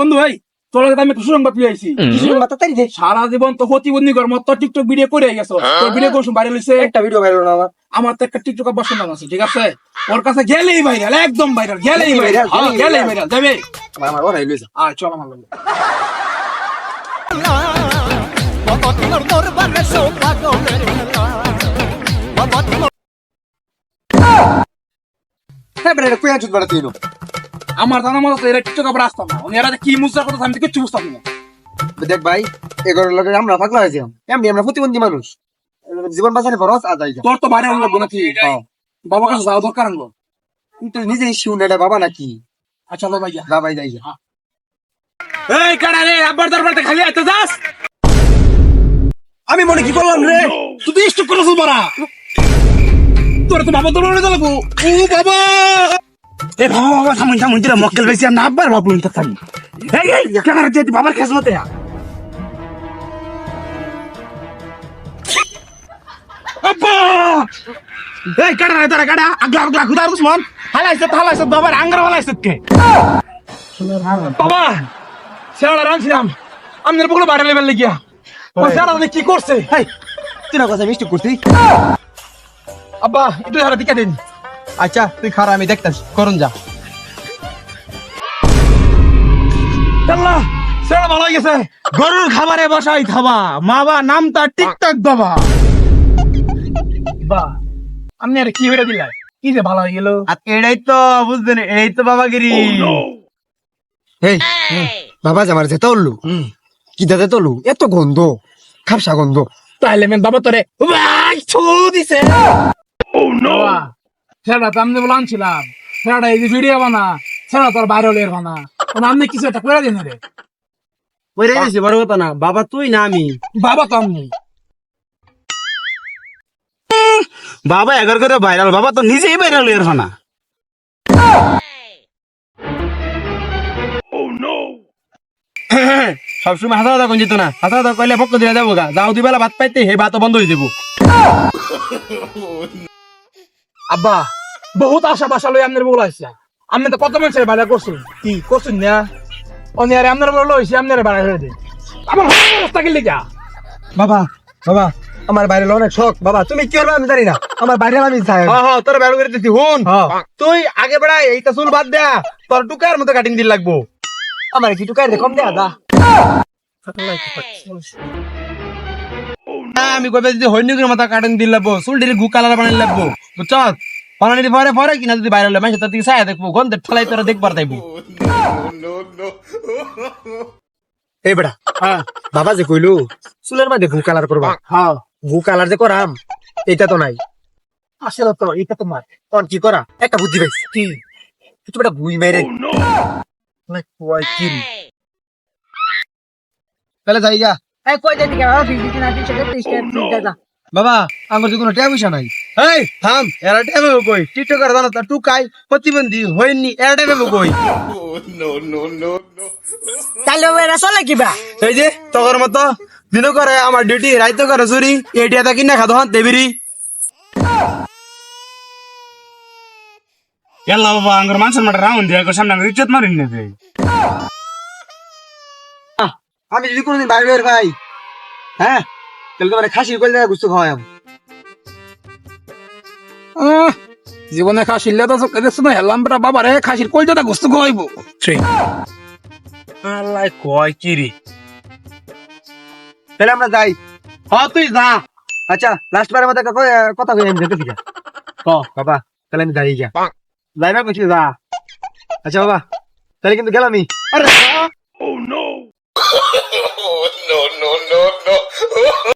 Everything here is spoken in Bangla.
বন্ধু ভাই তোর কাছে আমি একটু সুসংবাদ পেয়ে আইছি। সারা জীবন তো প্রতিবন্ধী কর মত টিকটক ভিডিও করে গেছো, তোর ভিডিও কোন ভাইরাল হইছে? একটা ভিডিও ভাইরাল না আমার তো একটা টিকটক বসন নাম আছে, ঠিক আছে? ওর কাছে গেলেই ভাইরাল, একদম ভাইরাল, গেলেই ভাইরাল, গেলেই ভাইরাল যাবে। আমার ওরাই লইছে আর চল আমার লগে। হ্যাঁ বেটা কই আছিস বেটা তুই আমার জানা মতো তো এরা টিকটক আবার আসতাম না, এরা যে কি মুসরা কথা আমি তো কিচ্ছু বুঝতাম না। দেখ ভাই এগারো লোকে আমরা পাগলা হয়েছি এমনি আমরা প্রতিবন্ধী মানুষ জীবন বাঁচানোর খরচ আদায় তোর তো ভাইরাল লাগবো নাকি? বাবার কাছে যাওয়া দরকার আনবো। তুই তো নিজে ইস্যু না বাবা নাকি আচ্ছা লো ভাইয়া, যা ভাই যাই এই কাড়া রে আব্বার দরবারতে খালি আইতে যাস? আমি মনে কি করলাম রে তুই তো স্টক করে বড়া, তোর তো বাবা দরবারে যাবো। ও বাবা, এ বাবা বাবা থামুন থামুন, তোরা মক্কেল বেশি না আব্বার বাবা বলতে থামি। এই এই কাড়া রে তুই বাবার কাছে মতে আব্বা। এই কাড়া রে তোরা কাড়া আগলা আগলা খুদার উসমান হালাইছে বাবার আঙ্গার হালাইছে কে বাবা? সেরা রানছিলাম আমনের বগুলো বাইরে লেভেল লাগিয়া, ও সেরা কি করছে? এই তুই না কথা মিস্টেক করছিস আব্বা একটু হারা দিকে দিন। আচ্ছা তুই খারা আমি দেখতাছি করুন যা আল্লাহ সেরা ভালো হয়ে গেছে। গরুর খাবারে বসাই খাবা, মাবা নামটা টিকটক বাবা। বা আপনি আর কি হয়ে দিলা, কি যে ভালো হয়ে গেল? এটাই তো বুঝছেন এই তো বাবাগিরি এই বাবা জামার যেতে উল্লু কি দাদা তোলু এত গন্ধ খাপসা গন্ধ তাইলে মেন বাবা তোরে ছু দিছে। ও নো, সেটা তো আমি বলে আনছিলাম, সেটা এই যে ভিডিও বানা, সেটা তোর ভাইরাল এর বানা, আপনি কিছু একটা করে দিন রে। ওরে দিছি বড় কথা না বাবা তুই না আমি বাবা তো আমি বাবা এগার করে ভাইরাল, বাবা তো নিজেই ভাইরাল এর ফানা। সবসময় হাতা হাতা কোন যেত না হাতা হাতা কইলে পক্ষ দিয়ে যাবো গা যাও দুই বেলা ভাত পাইতে হে ভাত বন্ধ হয়ে যাবো আব্বা বহুত আশা বাসা লই আপনার বউ লাইছে, আপনি তো কত মানুষের বাড়া করছেন, কি করছেন না? অনিয়ারে আপনার বউ লইছি আপনার বাড়া হয়ে দেন, আমার রাস্তা গেলে যা। বাবা বাবা আমার বাইরে অনেক শখ বাবা তুমি কি করবে আমি জানি না আমার বাইরে আমি চাই হ্যাঁ তোর বাইরে করে দিচ্ছি হুন তুই আগে বেড়াই এইটা চুল বাদ দেয়া তোর টুকার মতো কাটিং দিন লাগবো আমার কি টুকার কম দেয়া দা আমি কবে যদি হইনি মাথা কাটিং দিন লাগবো চুল ডিরে গু কালার বানাই লাগবো বুঝছ বানানি পরে পরে কিনা যদি বাইরে হলে মানুষ তার দিকে ছায়া দেখবো গন্ধে ঠেলাই তোরা দেখবার তাইবো এই বেটা বাবা যে কইলো চুলের মধ্যে গু কালার করবা হ্যাঁ গু কালার যে করাম এটা তো নাই আসলে তো এটা তোমার তখন কি করা একটা বুদ্ধি পাইছি কি তুই বেটা গুই মেরে তাহলে যাই যা বাবা আমার যে কোনো ট্যাব নাই এই থাম এরা ট্যাবে কই টিকটকার জানো তা টুকাই প্রতিবন্ধী হইনি এরা ট্যাবে কই তাহলে এরা চলে কিবা এই যে তগর মতো দিন করে আমার ডিউটি রাইতো করে চুরি এটিয়া তা কিনা খাদো হান দেবিরি ಎಲ್ಲ ಬಾಬಾ ಹಂಗಾರ ಮನ್ಸನ್ ಮಾಡ್ರ ರಾವನ್ ದೇಹ ಸಾಮನೆ ಹಂಗಾರ ಇಜ್ಜತ್ ಮಾರಿ ನಿನ್ನೆ আমি যদি কোনোদিন বাইরে বের ভাই হ্যাঁ তাহলে তো মানে খাসির কল জায়গা গুস্তু খাওয়াই জীবনে খাসির লেদা চোখে দেখছো না, হেলাম বেটা বাবা রে খাসির কলজাটা গোস্ত খাওয়াইবো। আল্লাহ কয় কি রে তাহলে আমরা যাই হ্যাঁ তুই যা আচ্ছা লাস্ট বারের মধ্যে একটা কথা কই আমি যেতে ঠিক আছে বাবা তাহলে আমি দাঁড়িয়ে যা যাই না কিছু যা আচ্ছা বাবা তাহলে কিন্তু গেলামই আরে